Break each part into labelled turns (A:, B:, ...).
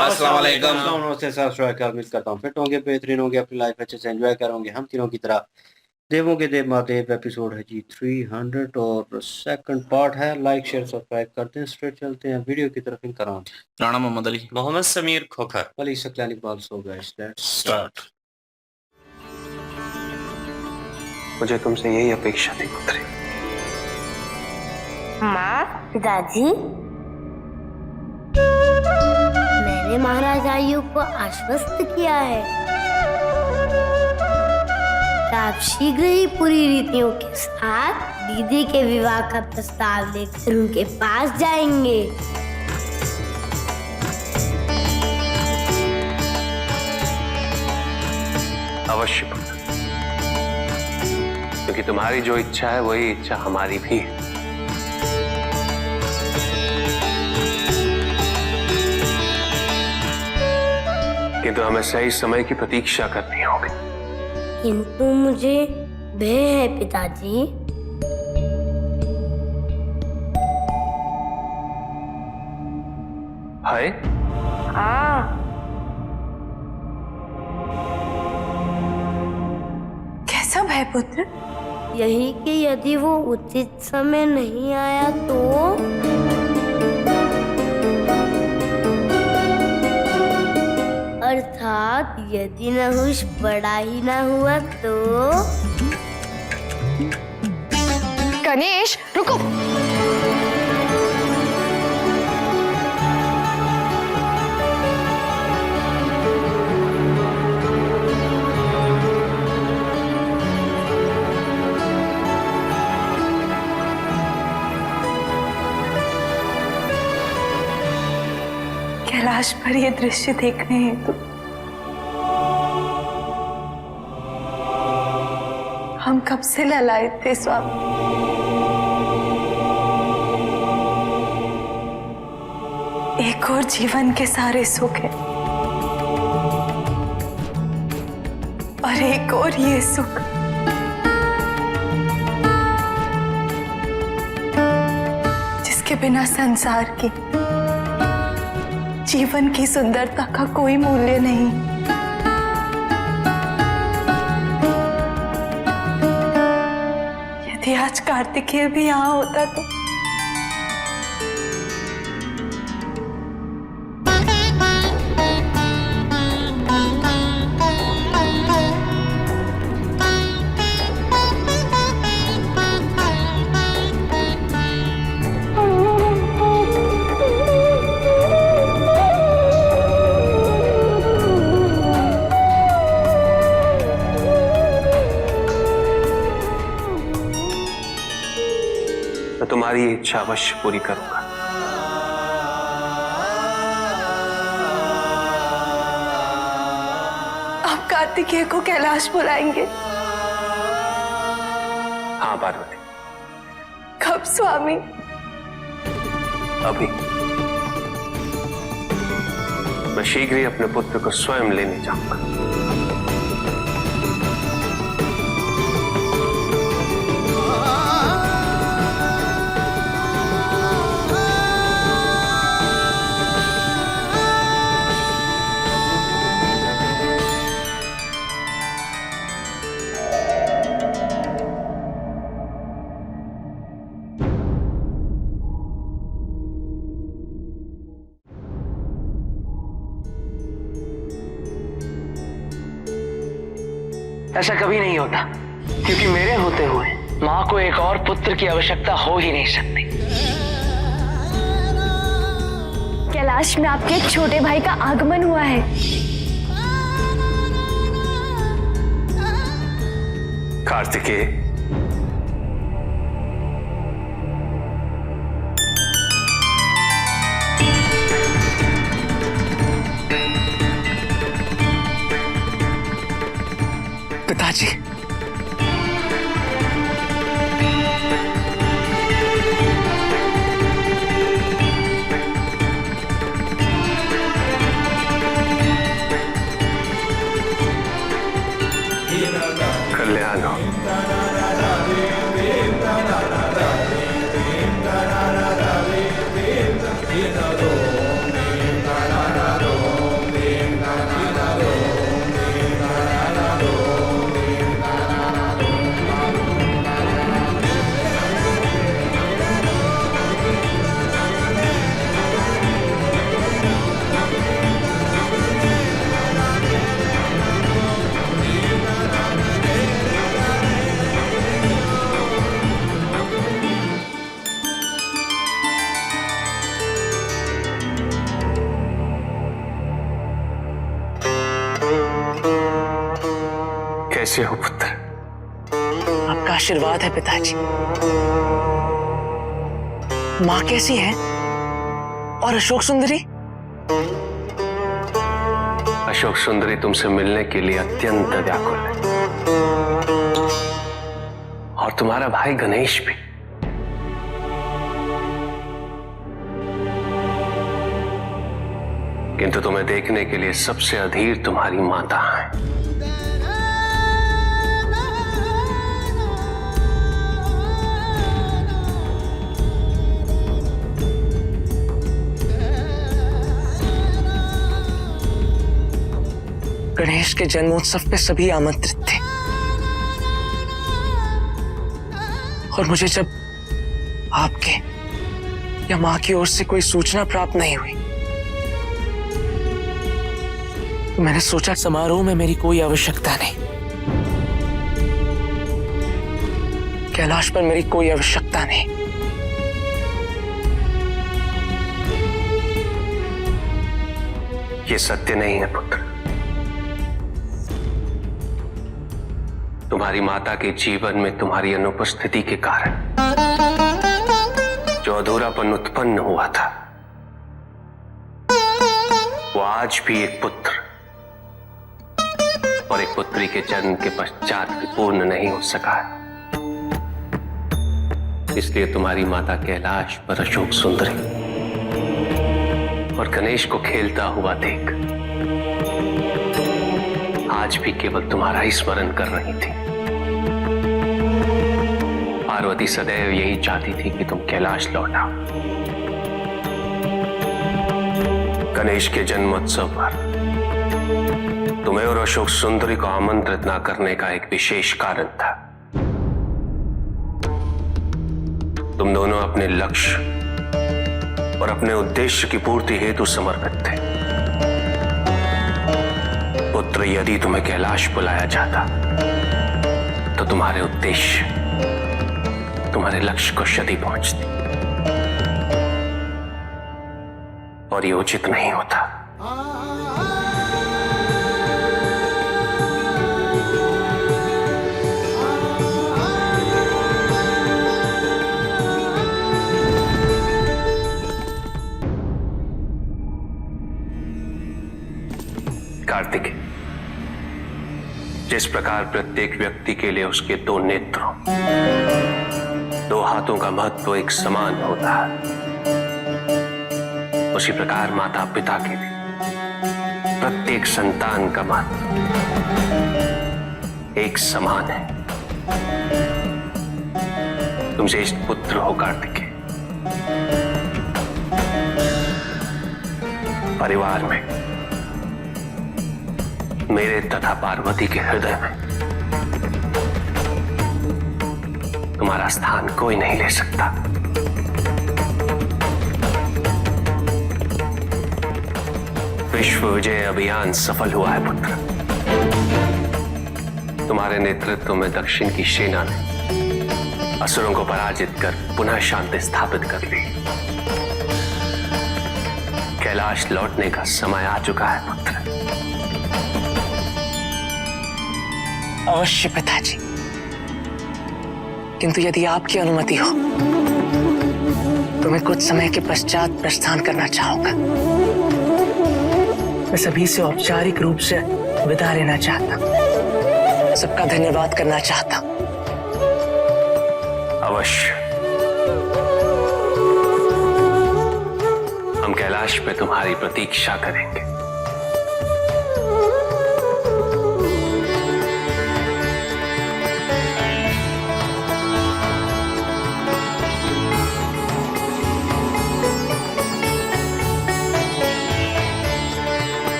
A: अस्सलाम वालेकुम।
B: नमस्ते सर, शुक्रिया। उम्मीद करता हूँ फिट होंगे, बेहतरीन होंगे, अपनी लाइफ अच्छे से एंजॉय करोगे हम तीनों की तरह। देवों के देव महादेव एपिसोड है जी 300 और सेकंड पार्ट है। लाइक शेयर सब्सक्राइब करते हैं, स्ट्रेट चलते हैं वीडियो की तरफ। इनकराम
A: राणा मोहम्मद अली,
C: मोहम्मद समीर खोखर,
B: अली सकलानी बाल सो गए। Let's
A: start.
D: मुझे तुमसे यही अपेक्षा थी पुत्री।
E: माँ, पिताजी, मैंने महाराज आयु को आश्वस्त किया है कि आप शीघ्र ही पूरी रीतियों के साथ दीदी के विवाह का प्रस्ताव लेकर उनके पास जाएंगे।
D: अवश्य पुत्र, क्योंकि तुम्हारी जो इच्छा है वही इच्छा हमारी भी है। किंतु हमें सही समय की प्रतीक्षा करनी होगी।
E: किंतु मुझे भय है पिताजी।
D: हाय,
E: हाँ,
F: कैसा भय पुत्र?
E: यही कि यदि वो उचित समय नहीं आया तो अर्थात यदि नहुष बड़ा ही ना हुआ तो।
F: गणेश रुको। कैलाश पर ये दृश्य देखने हेतु हम कब से ललायत थे स्वामी। एक और जीवन के सारे सुख है और एक और ये सुख जिसके बिना संसार की जीवन की सुंदरता का कोई मूल्य नहीं। यदि आज कार्तिकेय भी यहाँ होता तो।
D: मैं तुम्हारी इच्छा अवश्य पूरी करूंगा।
F: आप कार्तिकेय को कैलाश बुलाएंगे?
D: हाँ पार्वती,
F: कब स्वामी?
D: अभी। मैं शीघ्र ही अपने पुत्र को स्वयं लेने जाऊंगा।
G: ऐसा कभी नहीं होता, क्योंकि मेरे होते हुए माँ को एक और पुत्र की आवश्यकता हो ही नहीं सकती।
F: कैलाश में आपके एक छोटे भाई का आगमन हुआ है।
D: कार्तिकेय,
G: पिताजी,
D: कल्याण हो। कैसे हो पुत्र?
G: आपका आशीर्वाद है पिताजी। माँ कैसी है? और अशोक सुंदरी?
D: अशोक सुंदरी तुमसे मिलने के लिए अत्यंत व्याकुल है, और तुम्हारा भाई गणेश भी। किंतु तुम्हें देखने के लिए सबसे अधीर तुम्हारी माता है।
G: गणेश के जन्मोत्सव पे सभी आमंत्रित थे, और मुझे जब आपके या मां की ओर से कोई सूचना प्राप्त नहीं हुई तो मैंने सोचा समारोह में मेरी कोई आवश्यकता नहीं, कैलाश पर मेरी कोई आवश्यकता नहीं।
D: ये सत्य नहीं है पुत्र। तुम्हारी माता के जीवन में तुम्हारी अनुपस्थिति के कारण जो अधूरापन उत्पन्न हुआ था, वो आज भी एक पुत्र और एक पुत्री के जन्म के पश्चात भी पूर्ण नहीं हो सका है। इसलिए तुम्हारी माता कैलाश पर अशोक सुंदरी और गणेश को खेलता हुआ देख आज भी केवल तुम्हारा ही स्मरण कर रही थी। पार्वती सदैव यही चाहती थी कि तुम कैलाश लौट आओ। गणेश के जन्मोत्सव पर तुम्हें और अशोक सुंदरी को आमंत्रित न करने का एक विशेष कारण था। तुम दोनों अपने लक्ष्य और अपने उद्देश्य की पूर्ति हेतु समर्पित थे। पुत्र, यदि तुम्हें कैलाश बुलाया जाता तो तुम्हारे उद्देश्य, तुम्हारे लक्ष्य को क्षति पहुंचती, और ये उचित नहीं होता। कार्तिक, जिस प्रकार प्रत्येक व्यक्ति के लिए उसके दो नेत्रों, दो हाथों का महत्व एक समान होता है, उसी प्रकार माता पिता के लिए प्रत्येक संतान का महत्व एक समान है। तुम श्रेष्ठ पुत्र हो कार्तिकेय। परिवार में, मेरे तथा पार्वती के हृदय में तुम्हारा स्थान कोई नहीं ले सकता। विश्व विजय अभियान सफल हुआ है पुत्र। तुम्हारे नेतृत्व में दक्षिण की सेना ने असुरों को पराजित कर पुनः शांति स्थापित कर ली। कैलाश लौटने का समय आ चुका है पुत्र।
G: अवश्य पिताजी, किंतु यदि आपकी अनुमति हो तो मैं कुछ समय के पश्चात प्रस्थान करना चाहूंगा। मैं सभी से औपचारिक रूप से विदा लेना चाहता हूं, सबका धन्यवाद करना चाहता हूं।
D: अवश्य, हम कैलाश पे तुम्हारी प्रतीक्षा करेंगे।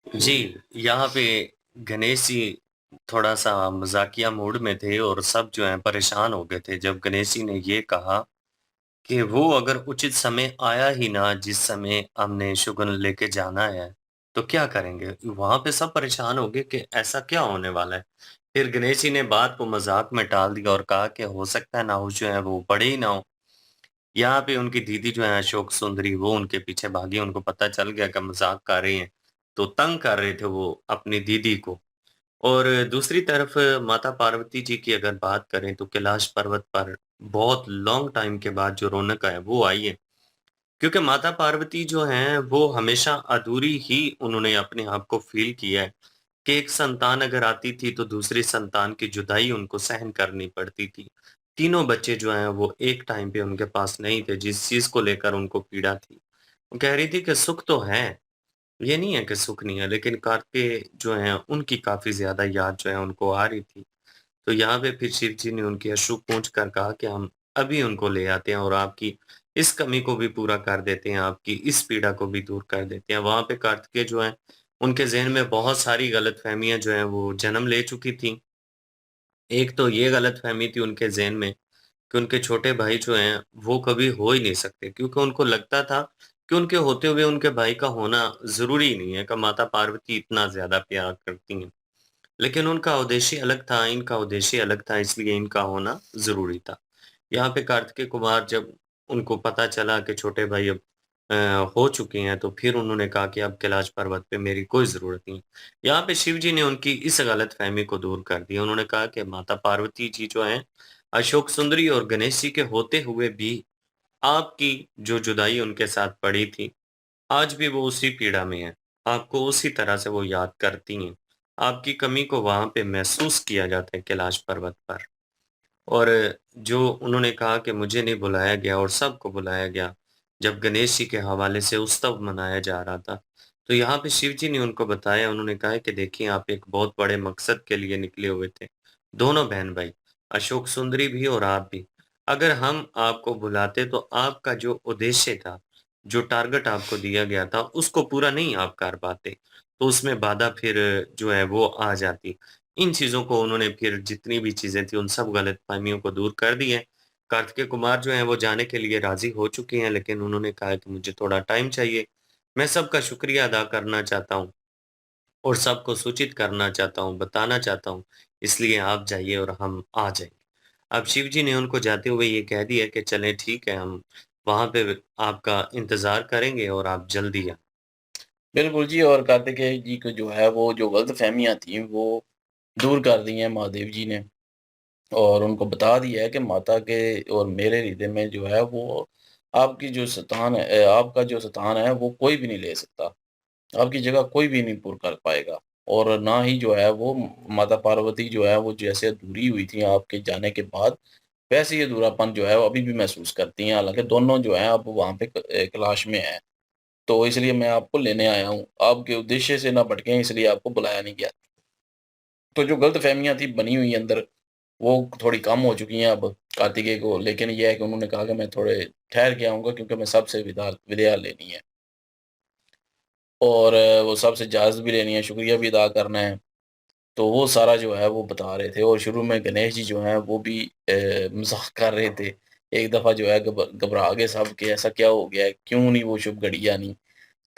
A: जी, यहाँ पे गणेश जी थोड़ा सा मजाकिया मूड में थे और सब जो है परेशान हो गए थे जब गणेश जी ने ये कहा कि वो अगर उचित समय आया ही ना जिस समय हमने शुगन लेके जाना है, तो क्या करेंगे? वहाँ पे सब परेशान हो गए कि ऐसा क्या होने वाला है? फिर गणेश जी ने बात को मज़ाक में टाल दिया और कहा कि हो सकता है नाहुष जो है वो बड़े ही ना हो। यहाँ पे उनकी दीदी जो है अशोक सुंदरी वो उनके पीछे भागी, उनको पता चल गया कि मज़ाक कर रही हैं, तो तंग कर रहे थे वो अपनी दीदी को। और दूसरी तरफ माता पार्वती जी की अगर बात करें तो कैलाश पर्वत पर बहुत लॉन्ग टाइम के बाद जो रौनक है वो आई है। क्योंकि माता पार्वती जो हैं वो हमेशा अधूरी ही उन्होंने अपने आप को फ़ील किया है कि एक संतान अगर आती थी तो दूसरी संतान की जुदाई उनको सहन करनी पड़ती थी। तीनों बच्चे जो हैं वो एक टाइम पे उनके पास नहीं थे जिस चीज़ को लेकर उनको पीड़ा थी। वो कह रही थी कि सुख तो है, ये नहीं है कि सुख नहीं है, लेकिन कार्तिकेय जो हैं उनकी काफ़ी ज़्यादा याद जो है उनको आ रही थी। तो यहाँ पे फिर शिव जी ने उनके अश्रु पोंछ कर कहा कि हम अभी उनको ले आते हैं और आपकी इस कमी को भी पूरा कर देते हैं, आपकी इस पीड़ा को भी दूर कर देते हैं। वहाँ पे कार्तिकेय जो हैं, उनके ज़हन में बहुत सारी गलतफ़हमियाँ जो हैं वो जन्म ले चुकी थीं। एक तो ये गलतफ़हमी थी उनके ज़हन में कि उनके छोटे भाई जो हैं, वो कभी हो ही नहीं सकते क्योंकि उनको लगता था कि उनके होते हुए उनके भाई का होना ज़रूरी ही नहीं है कि माता पार्वती इतना ज़्यादा प्यार करती हैं। लेकिन उनका उद्देश्य अलग था, इनका उद्देश्य अलग था, इसलिए इनका होना ज़रूरी था। यहाँ पे कार्तिकेय कुमार जब उनको पता चला कि छोटे भाई अब अ, हो चुके हैं, तो फिर उन्होंने कहा कि अब कैलाश पर्वत पे मेरी कोई ज़रूरत नहीं। यहाँ पे शिव जी ने उनकी इस गलतफ़हमी को दूर कर दिया। उन्होंने कहा कि माता पार्वती जी जो हैं, अशोक सुंदरी और गणेश जी के होते हुए भी आपकी जो जुदाई उनके साथ पड़ी थी, आज भी वो उसी पीड़ा में हैं। आपको उसी तरह से वो याद करती हैं। आपकी कमी को वहाँ पे महसूस किया जाता है कैलाश पर्वत पर। और जो उन्होंने कहा कि मुझे नहीं बुलाया गया और सबको बुलाया गया, जब गणेश जी के हवाले से उत्सव मनाया जा रहा था। तो यहाँ पे शिव जी ने उनको बताया, उन्होंने कहा कि देखिए आप एक बहुत बड़े मकसद के लिए निकले हुए थे। दोनों बहन-भाई, अशोक सुंदरी भी और आप भी। अगर हम आपको बुलाते तो आपका जो उद्देश्य था, जो टारगेट आपको दिया गया था, उसको पूरा नहीं आप कर पाते। तो उसमें बाधा फिर जो है वो आ जाती। इन चीज़ों को उन्होंने फिर जितनी भी चीज़ें थी, उन सब गलतफ़हमियों को दूर कर दिया है। कार्तिकेय कुमार जो हैं, वो जाने के लिए राज़ी हो चुके हैं, लेकिन उन्होंने कहा है कि मुझे थोड़ा टाइम चाहिए। मैं सबका शुक्रिया अदा करना चाहता हूँ और सबको सूचित करना चाहता हूँ, बताना चाहता हूँ, इसलिए आप जाइए और हम आ जाएँगे। अब शिव जी ने उनको जाते हुए ये कह दिया कि चलें ठीक है, हम वहाँ पे आपका इंतज़ार करेंगे और आप जल्दी आएँ।
C: बिल्कुल जी, और कार्तिकेय जी को जो है वो जो ग़लतफ़हमियाँ थी वो दूर कर दी हैं महादेव जी ने, और उनको बता दिया है कि माता के और मेरे हृदय में जो है वो आपकी जो संतान है, आपका जो संतान है वो कोई भी नहीं ले सकता। आपकी जगह कोई भी नहीं पूर्ण कर पाएगा, और ना ही जो है वो माता पार्वती जो है वो जैसे अधूरी हुई थी आपके जाने के बाद, वैसे ही अधूरापन जो है वो अभी भी महसूस करती हैं। हालाँकि दोनों जो हैं अब वहाँ पे कैलाश में हैं। तो इसलिए मैं आपको लेने आया हूँ। आपके उद्देश्य से ना भटकें, इसलिए आपको बुलाया नहीं गया। तो जो गलतफ़हमियाँ थी बनी हुई अंदर, वो थोड़ी कम हो चुकी हैं अब कार्तिकेय को, लेकिन ये है कि उन्होंने कहा कि मैं थोड़े ठहर के आऊँगा क्योंकि मैं सबसे विदाई लेनी है, और वो सबसे इजाज़त भी लेनी है, शुक्रिया भी अदा करना है। तो वो सारा जो है वो बता रहे थे, और शुरू में गणेश जी जो हैं वो भी मज़ाक कर रहे थे। एक दफ़ा जो है घबरा गए सब कि ऐसा क्या हो गया है? क्यों नहीं वो शुभ घड़ी आनी?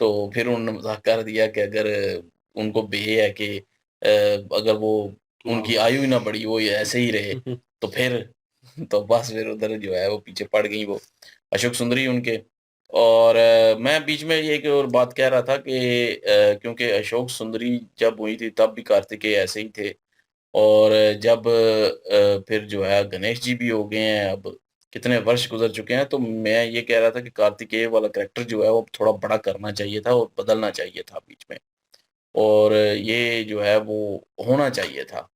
C: तो फिर उन्होंने मज़ाक कर दिया कि अगर उनको बे है कि अगर वो उनकी आयु ही ना बढ़ी, वो ये ऐसे ही रहे, तो फिर तो बस फिर उधर जो है वो पीछे पड़ गई वो अशोक सुंदरी उनके। और मैं बीच में ये एक और बात कह रहा था कि क्योंकि अशोक सुंदरी जब हुई थी तब भी कार्तिकेय ऐसे ही थे, और जब फिर जो है गणेश जी भी हो गए हैं, अब कितने वर्ष गुज़र चुके हैं, तो मैं ये कह रहा था कि कार्तिकेय वाला कैरेक्टर जो है वो थोड़ा बड़ा करना चाहिए था और बदलना चाहिए था बीच में। और ये जो है वो होना चाहिए था।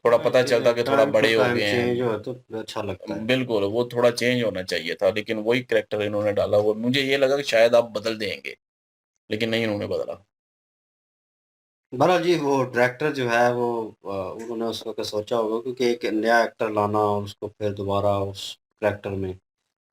C: थोड़ा पता चलता कि थोड़ा
B: टाइम टू
C: बड़े हो
B: टाइम
C: गए
B: चेंज
C: हैं।
B: हो तो अच्छा लगता है।
C: बिल्कुल, वो थोड़ा चेंज होना चाहिए था, लेकिन वही कैरेक्टर इन्होंने डाला, और मुझे ये लगा कि शायद आप बदल देंगे, लेकिन नहीं उन्होंने बदला।
B: बहरहाल जी, वो डायरेक्टर जो है वो उन्होंने उस वक़्त सोचा होगा, क्योंकि एक नया एक्टर लाना और उसको फिर दोबारा उस कैरेक्टर में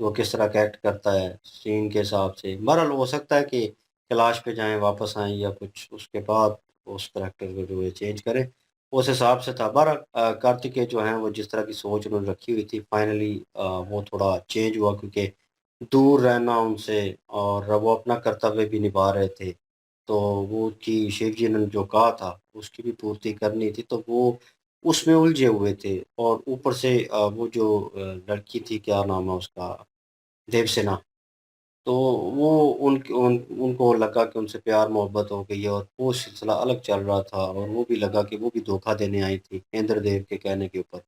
B: वो किस तरह का एक्ट करता है, सीन के हिसाब से। बहरहाल हो सकता है कि कैलाश पे जाएँ, वापस आएँ, या कुछ उसके बाद उस कैरेक्टर को जो है चेंज करें। उस हिसाब से था। बहरहाल कार्तिकेय जो हैं वो जिस तरह की सोच उन्होंने रखी हुई थी, फाइनली वो थोड़ा चेंज हुआ, क्योंकि दूर रहना उनसे और वो अपना कर्तव्य भी निभा रहे थे। तो वो कि शिव जी ने जो कहा था उसकी भी पूर्ति करनी थी, तो वो उसमें उलझे हुए थे। और ऊपर से वो जो लड़की थी, क्या नाम है उसका, देवसेना, तो वो उनको लगा कि उनसे प्यार मोहब्बत हो गई है और वो सिलसिला अलग चल रहा था, और वो भी लगा कि वो भी धोखा देने आई थी इंद्रदेव के कहने के ऊपर।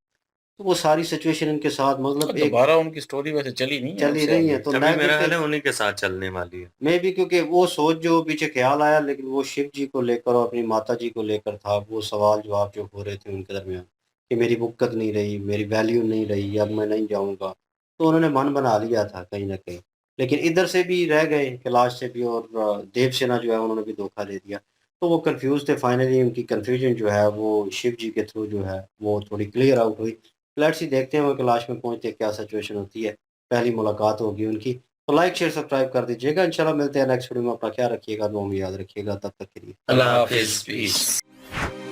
B: तो वो सारी सिचुएशन इनके साथ मतलब एक
C: दोबारा उनकी स्टोरी वैसे चली नहीं है
B: चली
C: उससे
B: रही है,
C: आगे।
B: तो
A: अभी मेरा ख्याल है
B: नेगेटिव
A: उन्हीं के साथ चलने वाली है।
B: मे बी, क्योंकि वो सोच जो पीछे ख्याल आया, लेकिन वो शिव जी को लेकर और अपनी माता जी को लेकर था। वो सवाल जवाब जो हो रहे थे उनके दरमियान कि मेरी बुक्कत नहीं रही, मेरी वैल्यू नहीं रही, अब मैं नहीं जाऊँगा। तो उन्होंने मन बना लिया था कहीं न कहीं। लेकिन इधर से भी रह गए, कैलाश से भी, और देवसेना जो है उन्होंने भी धोखा दे दिया। तो वो कन्फ्यूज़ थे। फाइनली उनकी कन्फ्यूज़न जो है वो शिव जी के थ्रू जो है वो थोड़ी क्लियर आउट हुई। लेट्स सी, देखते हैं वो कैलाश में पहुँचते क्या सिचुएशन होती है। पहली मुलाकात होगी उनकी। तो लाइक शेयर सब्सक्राइब कर दीजिएगा। इंशाल्लाह मिलते हैं नेक्स्ट वीडियो में। अपना ख्याल रखिएगा, दुआ में याद रखिएगा। तब तक के लिए
A: अल्लाह
C: अल्लाह
A: हाफिज़,
C: हाफिज,
A: पीस।
C: पीस।